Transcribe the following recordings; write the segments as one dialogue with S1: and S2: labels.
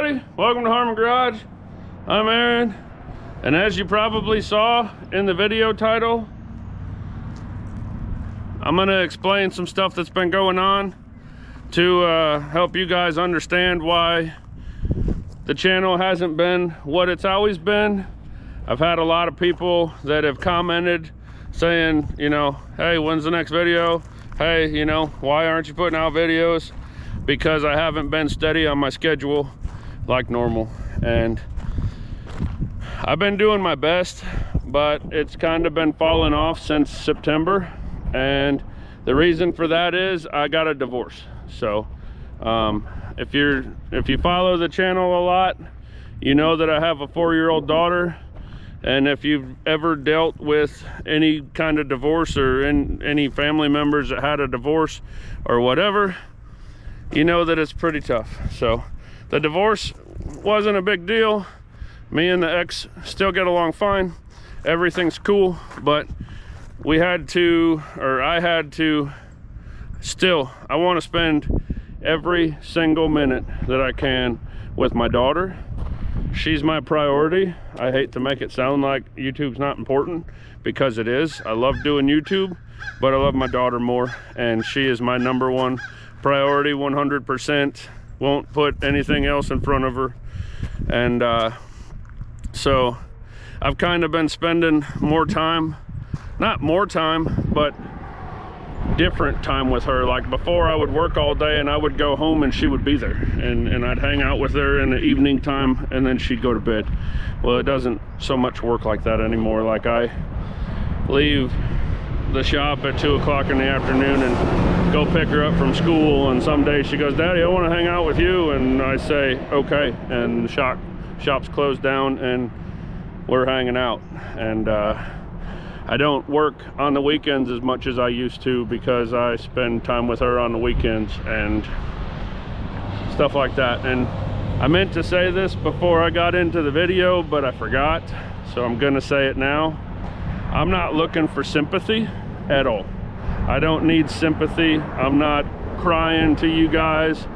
S1: everybody, welcome to Harmon Garage. I'm Aaron, and as you probably saw in the video title, I'm going to explain some stuff that's been going on to help you guys understand why the channel hasn't been what it's always been. I've had a lot of people that have commented saying, you know, hey, when's the next video? Hey, you know, why aren't you putting out videos? Because I haven't been steady on my schedule like normal, and I've been doing my best, but it's kind of been falling off since September, and the reason for that is I got a divorce. So if you follow the channel a lot, you know that I have a 4-year-old daughter, and if you've ever dealt with any kind of divorce or any family members that had a divorce or whatever, you know that it's pretty tough. So the divorce wasn't a big deal. Me and the ex still get along fine. Everything's cool, but I had to, I want to spend every single minute that I can with my daughter. She's my priority. I hate to make it sound like YouTube's not important, because it is. I love doing YouTube, but I love my daughter more, and she is my #1 priority, 100%. Won't put anything else in front of her. And so I've kind of been spending more time, not more time, but different time with her. Like before, I would work all day and I would go home and she would be there, and I'd hang out with her in the evening time, and then she'd go to bed. Well, it doesn't so much work like that anymore. Like I leave the shop at 2 o'clock in the afternoon and go pick her up from school, and some days she goes, "Daddy, I want to hang out with you," and I say okay, and the shop's closed down and we're hanging out. And I don't work on the weekends as much as I used to, because I spend time with her on the weekends and stuff like that. And I meant to say this before I got into the video, but I forgot, so I'm gonna say it now. I'm not looking for sympathy at all. I don't need sympathy. I'm not crying to you guys,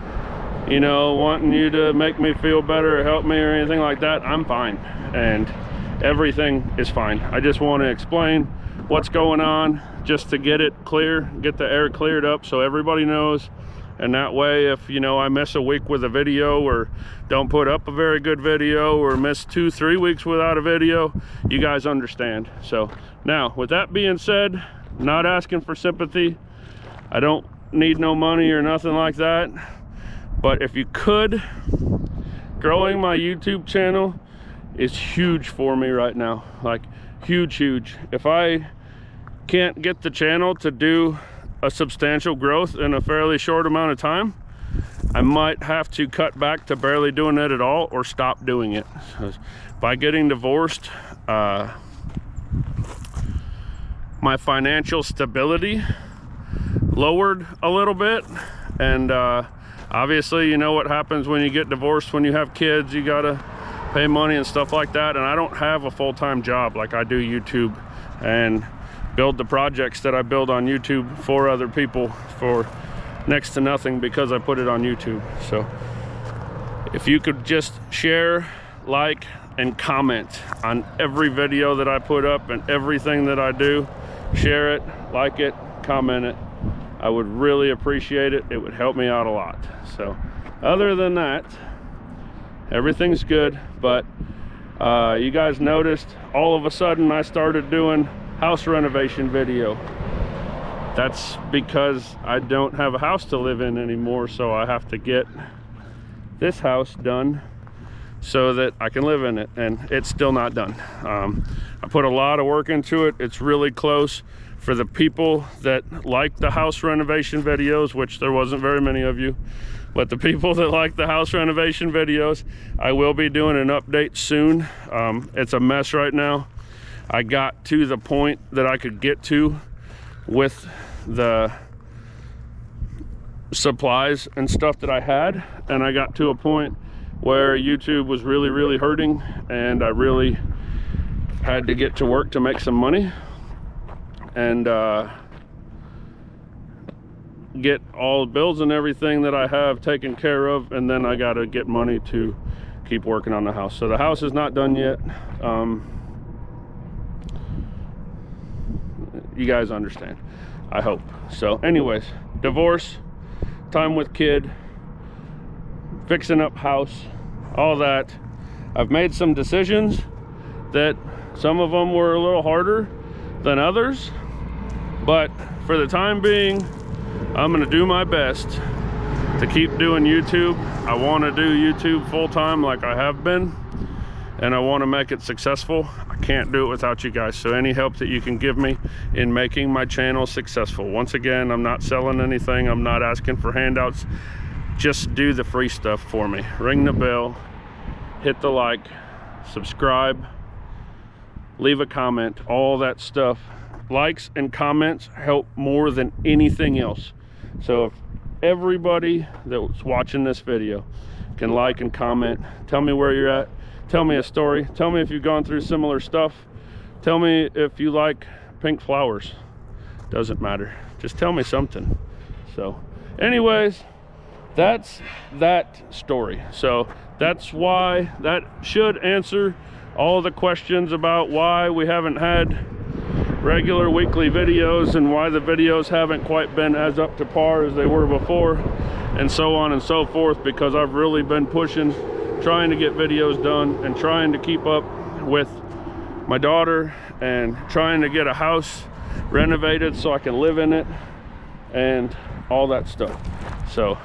S1: you know, wanting you to make me feel better or help me or anything like that. I'm fine, and everything is fine. I just want to explain what's going on, just to get it clear, get the air cleared up so everybody knows. And that way, if, you know, I miss a week with a video, or don't put up a very good video, or miss 2-3 weeks without a video, you guys understand. So now, with that being said, not asking for sympathy. I don't need no money or nothing like that. But if you could, growing my YouTube channel is huge for me right now. Like huge. If I can't get the channel to do a substantial growth in a fairly short amount of time, I might have to cut back to barely doing it at all, or stop doing it. By getting divorced, my financial stability lowered a little bit, and obviously, you know what happens when you get divorced. When you have kids, you gotta pay money and stuff like that, and I don't have a full-time job like I do YouTube and build the projects that I build on YouTube for other people for next to nothing, because I put it on YouTube. So if you could just share, like, and comment on every video that I put up and everything that I do, share it, like it, comment it, I would really appreciate it. It would help me out a lot. So other than that, everything's good. But you guys noticed all of a sudden I started doing house renovation video. That's because I don't have a house to live in anymore, so I have to get this house done so that I can live in it, and it's still not done. I put a lot of work into it. It's really close. For the people that like the house renovation videos, which there wasn't very many of you, but the people that like the house renovation videos, I will be doing an update soon. It's a mess right now. I got to the point that I could get to with the supplies and stuff that I had, and I got to a point where YouTube was really hurting, and I really had to get to work to make some money. And get all the bills and everything that I have taken care of, and then I got to get money to keep working on the house. So the house is not done yet. You guys understand, I hope. So anyways, divorce, time with kid, fixing up house, all that. I've made some decisions that some of them were a little harder than others, but for the time being, I'm gonna do my best to keep doing YouTube. I want to do YouTube full-time like I have been, and I want to make it successful. I can't do it without you guys, so any help that you can give me in making my channel successful. Once again, I'm not selling anything, I'm not asking for handouts. Just do the free stuff for me. Ring the bell, hit the like, subscribe, leave a comment, all that stuff. Likes and comments help more than anything else. So if everybody that's watching this video can like and comment, tell me where you're at, tell me a story, tell me if you've gone through similar stuff, tell me if you like pink flowers, doesn't matter, just tell me something. So anyways, that's that story. So that's why, that should answer all the questions about why we haven't had regular weekly videos and why the videos haven't quite been as up to par as they were before, and so on and so forth, because I've really been pushing, trying to get videos done and trying to keep up with my daughter and trying to get a house renovated so I can live in it and all that stuff. So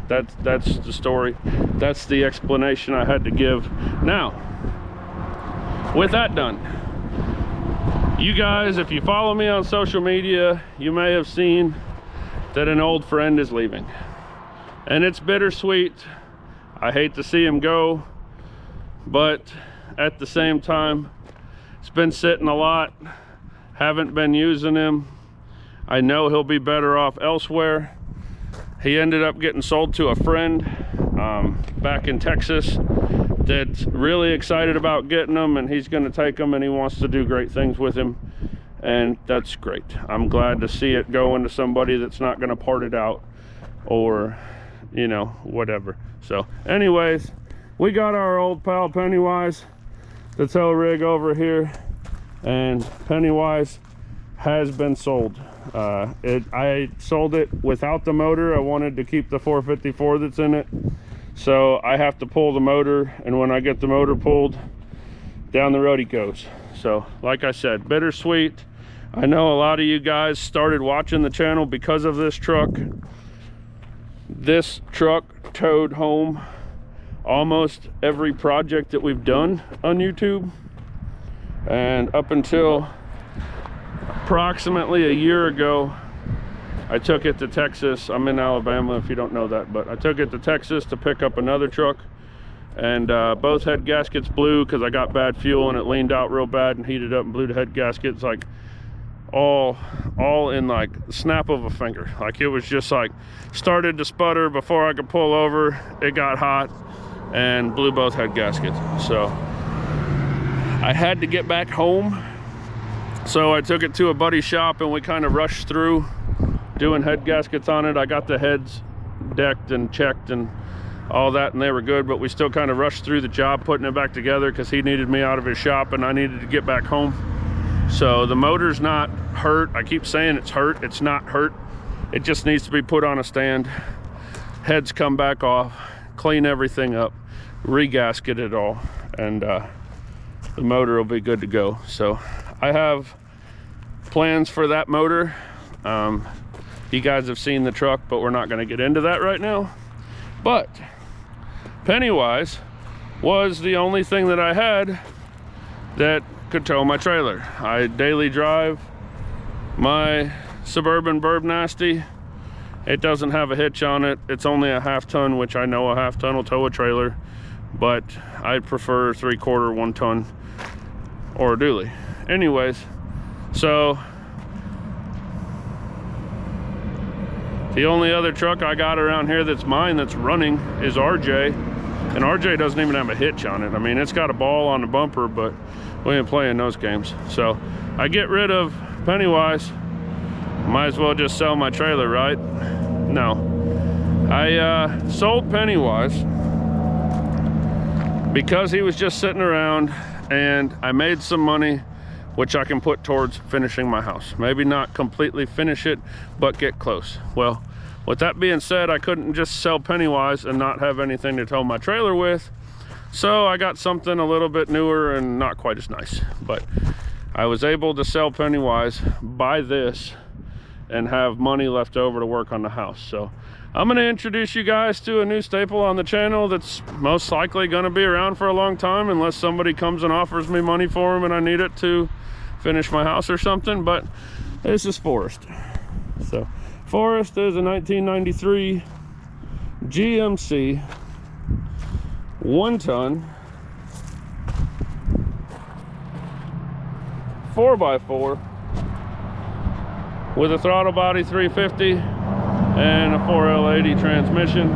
S1: that's the story, that's the explanation I had to give. Now with that done, you guys, if you follow me on social media, you may have seen that an old friend is leaving, and it's bittersweet. I hate to see him go, but at the same time, it's been sitting a lot, haven't been using him. I know he'll be better off elsewhere. He ended up getting sold to a friend back in Texas that's really excited about getting them, and he's going to take them, and he wants to do great things with him, and that's great. I'm glad to see it go into somebody that's not going to part it out or, you know, whatever. So anyways, we got our old pal Pennywise, the tow rig over here, and Pennywise has been sold. I sold it without the motor. I wanted to keep the 454 that's in it, so I have to pull the motor, and when I get the motor pulled, down the road he goes. So like I said, bittersweet. I know a lot of you guys started watching the channel because of this truck. This truck towed home almost every project that we've done on YouTube, and up until approximately a year ago, I took it to Texas. I'm in Alabama if you don't know that, but I took it to Texas to pick up another truck, and both head gaskets blew because I got bad fuel and it leaned out real bad and heated up and blew the head gaskets, like all in like the snap of a finger. Like it was just like started to sputter before I could pull over, it got hot and blew both head gaskets. So I had to get back home, so I took it to a buddy's shop and we kind of rushed through doing head gaskets on it. I got the heads decked and checked and all that, and they were good, but we still kind of rushed through the job putting it back together because he needed me out of his shop and I needed to get back home. So the motor's not hurt. I keep saying it's hurt. It's not hurt. It just needs to be put on a stand, heads come back off, clean everything up, re-gasket it all, and the motor will be good to go. So I have plans for that motor. You guys have seen the truck, but we're not going to get into that right now. But Pennywise was the only thing that I had that could tow my trailer. I daily drive my Suburban Burb Nasty. It doesn't have a hitch on it. It's only a half-ton, which I know a half-ton will tow a trailer, but I prefer 3/4, 1 ton, or a dually. Anyways, so the only other truck I got around here that's mine that's running is RJ, and RJ doesn't even have a hitch on it. I mean, it's got a ball on the bumper, but we ain't playing those games. So I get rid of Pennywise, might as well just sell my trailer, right? No. I sold Pennywise because he was just sitting around, and I made some money which I can put towards finishing my house. Maybe not completely finish it, but get close. Well, with that being said, I couldn't just sell Pennywise and not have anything to tow my trailer with. So I got something a little bit newer and not quite as nice. But I was able to sell Pennywise, buy this, and have money left over to work on the house. So I'm gonna introduce you guys to a new staple on the channel that's most likely gonna be around for a long time, unless somebody comes and offers me money for them and I need it to finish my house or something. But this is Forest. So Forest is a 1993 GMC 1-ton 4x4 with a throttle body 350 and a 4L80 transmission,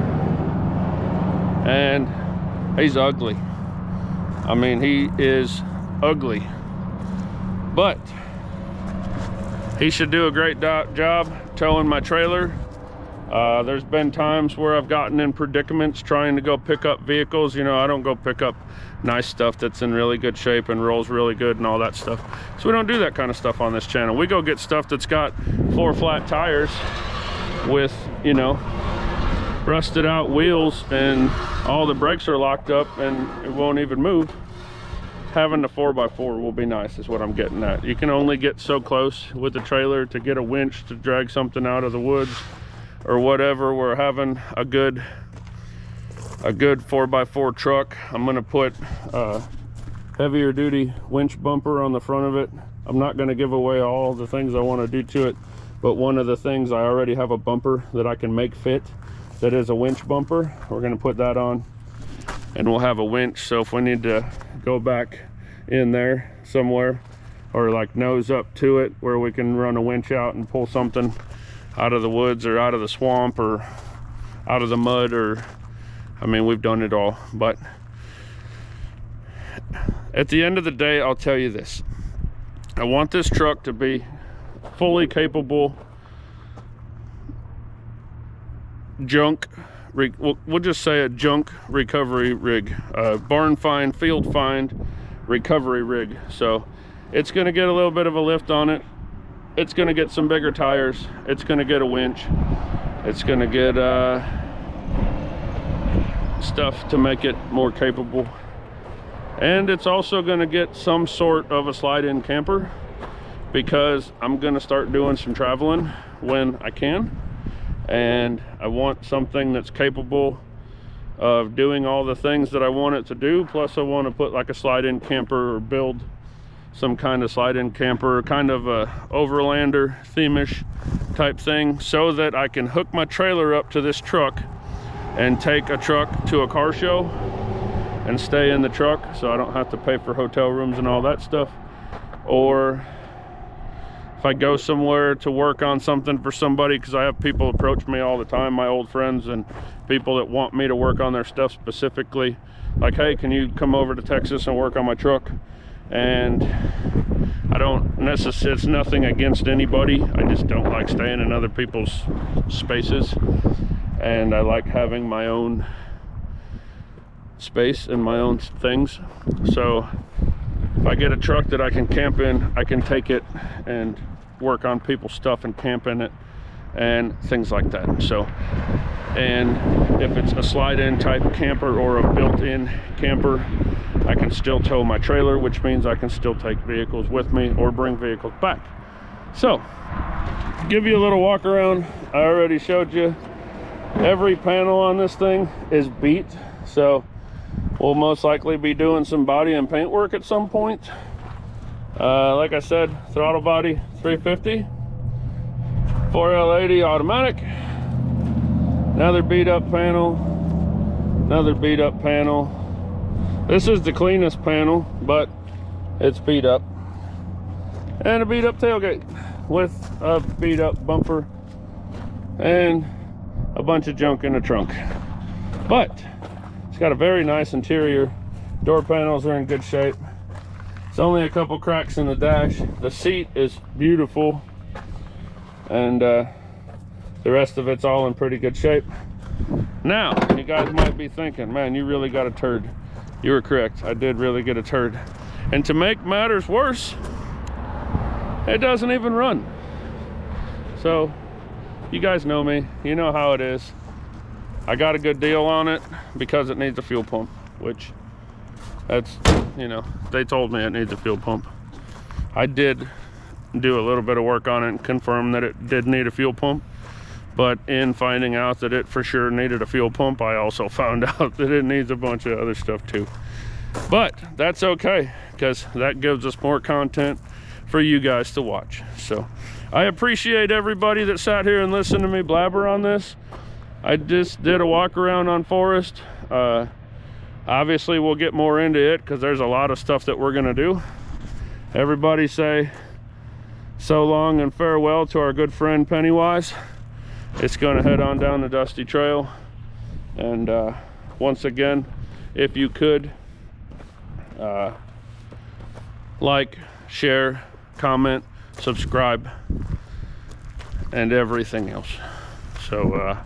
S1: and he's ugly. I mean, he is ugly, but he should do a great job towing my trailer. There's been times where I've gotten in predicaments trying to go pick up vehicles. You know, I don't go pick up nice stuff that's in really good shape and rolls really good and all that stuff. So we don't do that kind of stuff on this channel. We go get stuff that's got 4 flat tires with, you know, rusted out wheels and all the brakes are locked up and it won't even move. Having the 4x4 will be nice, is what I'm getting at. You can only get so close with the trailer to get a winch to drag something out of the woods or whatever. We're having a good 4x4 truck. I'm gonna put a heavier duty winch bumper on the front of it. I'm not gonna give away all the things I want to do to it, but one of the things, I already have a bumper that I can make fit that is a winch bumper. We're gonna put that on, and we'll have a winch, so if we need to go back in there somewhere, or like nose up to it, where we can run a winch out and pull something out of the woods or out of the swamp or out of the mud, or I mean, we've done it all. But at the end of the day, I'll tell you this: I want this truck to be fully capable junk, we'll just say a junk recovery rig, barn find, field find, recovery rig. So it's going to get a little bit of a lift on it. It's going to get some bigger tires. It's going to get a winch. It's going to get stuff to make it more capable. And it's also going to get some sort of a slide-in camper, because I'm going to start doing some traveling when I can. And I want something that's capable of doing all the things that I want it to do. Plus I want to put like a slide-in camper, or build some kind of slide-in camper, kind of a overlander theme-ish type thing, so that I can hook my trailer up to this truck and take a truck to a car show and stay in the truck, so I don't have to pay for hotel rooms and all that stuff. Or if I go somewhere to work on something for somebody, because I have people approach me all the time, my old friends and people that want me to work on their stuff specifically, like, hey, can you come over to Texas and work on my truck? And I don't necessarily, it's nothing against anybody, I just don't like staying in other people's spaces, and I like having my own space and my own things. So if I get a truck that I can camp in, I can take it and work on people's stuff and camp in it and things like that. So, and if it's a slide-in type camper or a built-in camper, I can still tow my trailer, which means I can still take vehicles with me or bring vehicles back. So, give you a little walk around. I already showed you every panel on this thing is beat, so we'll most likely be doing some body and paint work at some point. Like I said, throttle body 350, 4L80 automatic. Another beat up panel, another beat up panel. This is the cleanest panel, but it's beat up. And a beat up tailgate with a beat up bumper and a bunch of junk in the trunk. But it's got a very nice interior. Door panels are in good shape. It's only a couple cracks in the dash. The seat is beautiful, and The rest of it's all in pretty good shape. Now, you guys might be thinking, man, you really got a turd. You were correct, I did really get a turd. And to make matters worse, it doesn't even run. So, you guys know me, you know how it is. I got a good deal on it because it needs a fuel pump, which that's, you know, they told me it needs a fuel pump. I did do a little bit of work on it and confirm that it did need a fuel pump. But in finding out that it for sure needed a fuel pump, I also found out that it needs a bunch of other stuff too. But that's okay, because that gives us more content for you guys to watch. So I appreciate everybody that sat here and listened to me blabber on this. I just did a walk around on Forest. Obviously we'll get more into it because there's a lot of stuff that we're gonna do. Everybody say so long and farewell to our good friend Pennywise. It's gonna head on down the dusty trail. And once again, if you could like, share, comment, subscribe, and everything else. So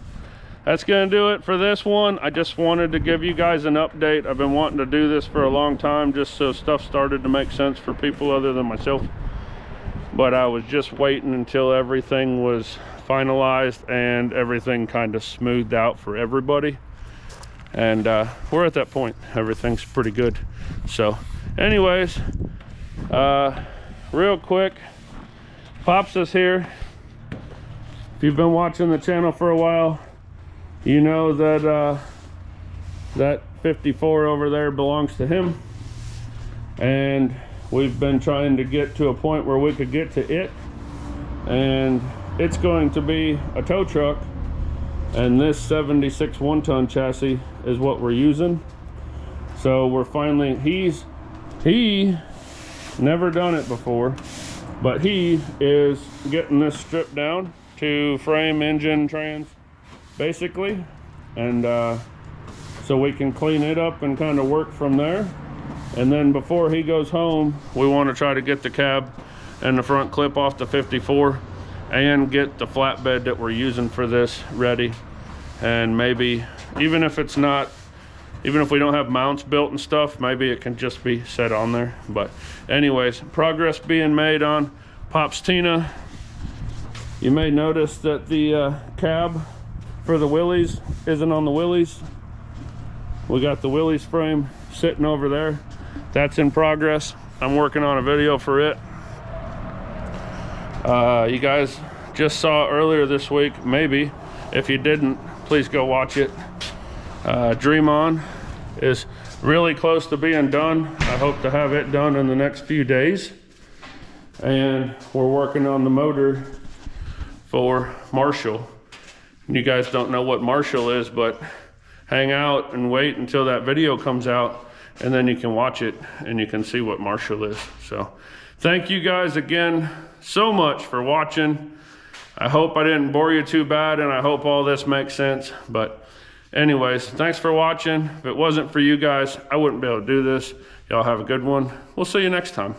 S1: that's gonna do it for this one. I just wanted to give you guys an update. I've been wanting to do this for a long time, just so stuff started to make sense for people other than myself. But I was just waiting until everything was finalized and everything kind of smoothed out for everybody. And we're at that point. Everything's pretty good. So anyways, real quick, Pops is here. If you've been watching the channel for a while, you know that that 54 over there belongs to him. And we've been trying to get to a point where we could get to it. And it's going to be a tow truck. And this 76 1-ton chassis is what we're using. So we're finally, he never done it before, but he is getting this stripped down to frame, engine, trans, basically. And so we can clean it up and kind of work from there. And then before he goes home, we want to try to get the cab and the front clip off the 54 and get the flatbed that we're using for this ready. And maybe, even if it's not, even if we don't have mounts built and stuff, maybe it can just be set on there. But anyways, progress being made on Pops Tina. You may notice that the cab for the Willys isn't on the Willys. We got the Willys frame sitting over there. That's in progress. I'm working on a video for it. You guys just saw earlier this week, maybe. If you didn't, please go watch it. Dream On is really close to being done. I hope to have it done in the next few days. And we're working on the motor for Marshall. You guys don't know what Marshall is, but hang out and wait until that video comes out, and then you can watch it and you can see what Marshall is. So thank you guys again so much for watching. I hope I didn't bore you too bad, and I hope all this makes sense. But anyways, thanks for watching. If it wasn't for you guys, I wouldn't be able to do this. Y'all have a good one. We'll see you next time.